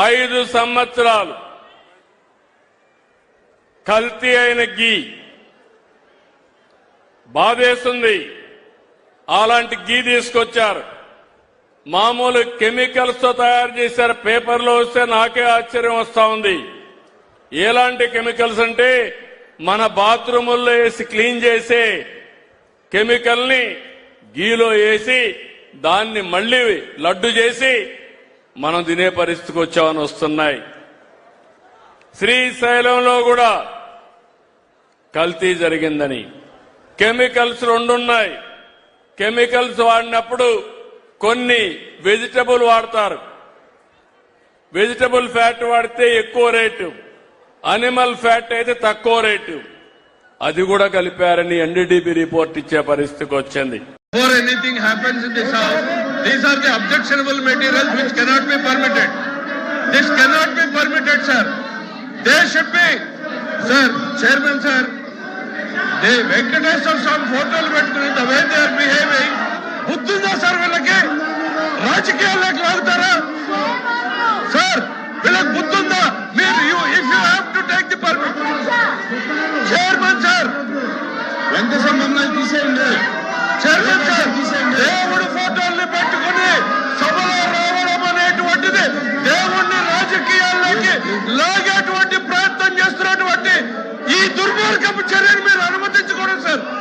5 సంవత్సరాలు కల్తీ అయిన గీ బాధేస్తుంది. అలాంటి గీ తీసుకొచ్చారు. మామూలు కెమికల్స్ తో తయారు చేశారు. పేపర్లో వస్తే నాకే ఆశ్చర్యం వస్తా ఉంది. ఎలాంటి కెమికల్స్ అంటే మన బాత్రూముల్లో వేసి క్లీన్ చేసే కెమికల్ ని గీలో వేసి దాన్ని మళ్లీ లడ్డు చేసి మనం తినే పరిస్థితికి వచ్చామని వస్తున్నాయి. శ్రీశైలంలో కూడా కల్తీ జరిగిందని కెమికల్స్ 2 ఉన్నాయి. కెమికల్స్ వాడినప్పుడు కొన్ని వెజిటబుల్ వాడతారు. వెజిటబుల్ ఫ్యాట్ వాడితే ఎక్కువ రేటు, అనిమల్ ఫ్యాట్ అయితే తక్కువ రేటు. అది కూడా కలిపారని ఎన్డీడీబీ రిపోర్ట్ ఇచ్చే పరిస్థితికి వచ్చింది. Before anything happens in this house, these are the objectionable materials which cannot be permitted. This cannot be permitted, sir. They should be, sir, Chairman, sir. The Venkateswar Swami photos పెట్టుకుని the way they are behaving, బుద్ధుందా sir వీళ్ళకి? రాజకీయాల్లోకి లాగుతారా sir? వీళ్ళకి బుద్ధుందా? మీరు if you have to take the permit, Chairman, sir. Venkateswara మమ్మల్ని తీసేయండి. Chairman sir, దేవుడు ఫోటోల్ని పెట్టుకుని సభలో రావడం అనేటువంటిది దేవుణ్ణి రాజకీయాల్లోకి లాగేటువంటి ప్రయత్నం చేస్తున్నటువంటి ఈ దుర్మార్గపు చర్యను